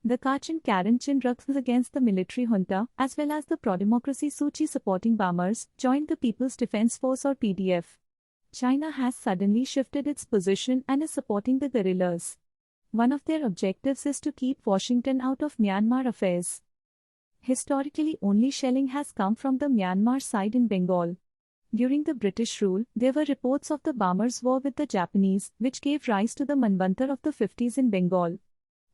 The Kachin Karen Chin rucks against the military junta, as well as the pro-democracy Suu Kyi supporting Bamars, joined the People's Defense Force or PDF. China has suddenly shifted its position and is supporting the guerrillas. One of their objectives is to keep Washington out of Myanmar affairs. Historically, only shelling has come from the Myanmar side in Bengal. During the British rule, there were reports of the Bamars' war with the Japanese, which gave rise to the Manvantar of the 50s in Bengal.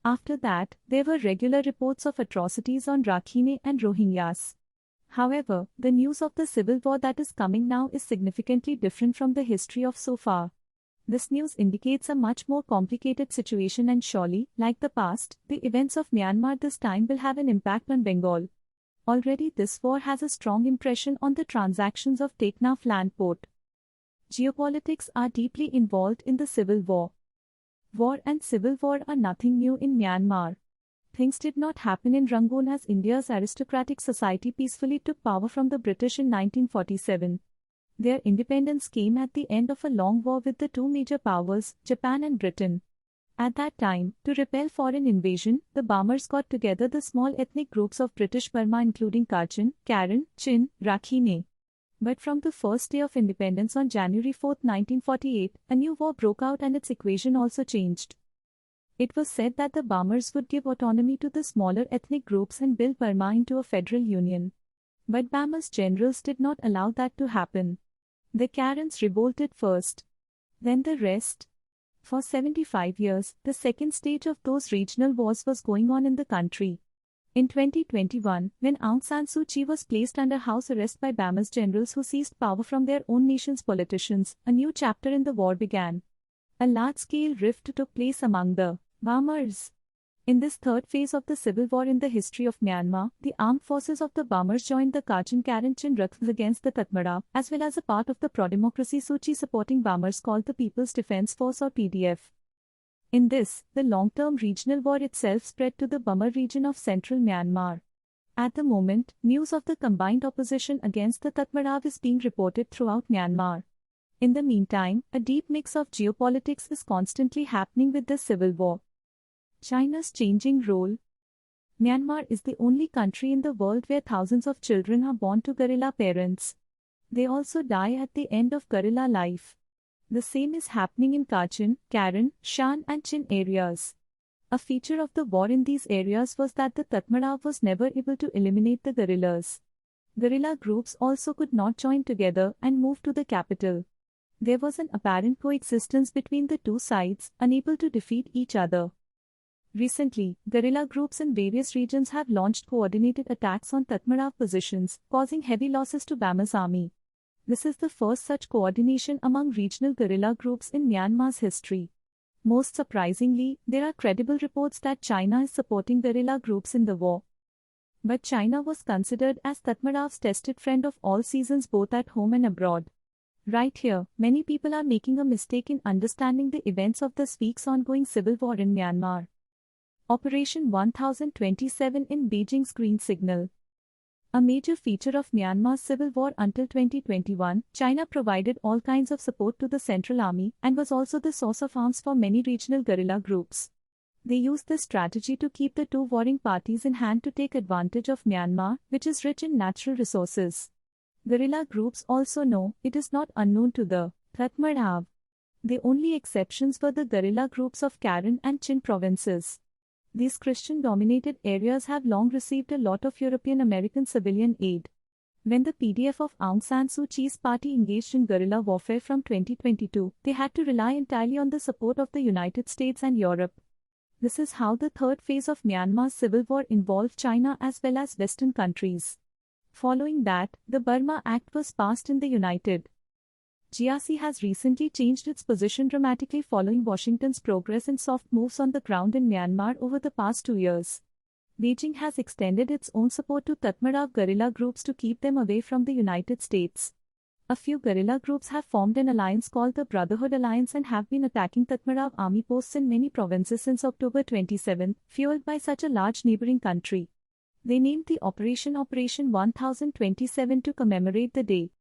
After that, there were regular reports of atrocities on Rakhine and Rohingyas. However, the news of the civil war that is coming now is significantly different from the history of so far. This news indicates a much more complicated situation and surely, like the past, the events of Myanmar this time will have an impact on Bengal. Already this war has a strong impression on the transactions of Teknaf land port. Geopolitics are deeply involved in the civil war. War and civil war are nothing new in Myanmar. Things did not happen in Rangoon as India's aristocratic society peacefully took power from the British in 1947. Their independence came at the end of a long war with the two major powers, Japan and Britain. At that time, to repel foreign invasion, the Bamars got together the small ethnic groups of British Burma including Kachin, Karen, Chin, Rakhine. But from the first day of independence on January 4, 1948, a new war broke out and its equation also changed. It was said that the Bamars would give autonomy to the smaller ethnic groups and build Burma into a federal union. But Burma's generals did not allow that to happen. The Karens revolted first. Then the rest. For 75 years, the second stage of those regional wars was going on in the country. In 2021, when Aung San Suu Kyi was placed under house arrest by Burma's generals who seized power from their own nation's politicians, a new chapter in the war began. A large-scale rift took place among the Bamars. In this third phase of the civil war in the history of Myanmar, the armed forces of the Bamars joined the Kachin Karen Chin rucks against the Tatmadaw, as well as a part of the pro-democracy Suu Kyi supporting Bamars called the People's Defense Force or PDF. In this, the long-term regional war itself spread to the Bamar region of central Myanmar. At the moment, news of the combined opposition against the Tatmadaw is being reported throughout Myanmar. In the meantime, a deep mix of geopolitics is constantly happening with the civil war. China's changing role. Myanmar is the only country in the world where thousands of children are born to guerrilla parents. They also die at the end of guerrilla life. The same is happening in Kachin, Karen, Shan and Chin areas. A feature of the war in these areas was that the Tatmadaw was never able to eliminate the guerrillas. Guerrilla groups also could not join together and move to the capital. There was an apparent coexistence between the two sides, unable to defeat each other. Recently, guerrilla groups in various regions have launched coordinated attacks on Tatmadaw positions, causing heavy losses to Burma's army. This is the first such coordination among regional guerrilla groups in Myanmar's history. Most surprisingly, there are credible reports that China is supporting guerrilla groups in the war. But China was considered as Tatmadaw's tested friend of all seasons both at home and abroad. Right here, many people are making a mistake in understanding the events of this week's ongoing civil war in Myanmar. Operation 1027 in Beijing's green signal. A major feature of Myanmar's civil war until 2021, China provided all kinds of support to the Central Army and was also the source of arms for many regional guerrilla groups. They used this strategy to keep the two warring parties in hand to take advantage of Myanmar, which is rich in natural resources. Guerrilla groups also know it is not unknown to the Tatmadaw. The only exceptions were the guerrilla groups of Karen and Chin provinces. These Christian-dominated areas have long received a lot of European-American civilian aid. When the PDF of Aung San Suu Kyi's party engaged in guerrilla warfare from 2022, they had to rely entirely on the support of the United States and Europe. This is how the third phase of Myanmar's civil war involved China as well as Western countries. Following that, the Burma Act was passed in the United GRC has recently changed its position dramatically following Washington's progress in soft moves on the ground in Myanmar over the past 2 years. Beijing has extended its own support to Tatmadaw guerrilla groups to keep them away from the United States. A few guerrilla groups have formed an alliance called the Brotherhood Alliance and have been attacking Tatmadaw army posts in many provinces since October 27, fueled by such a large neighboring country. They named the Operation 1027 to commemorate the day.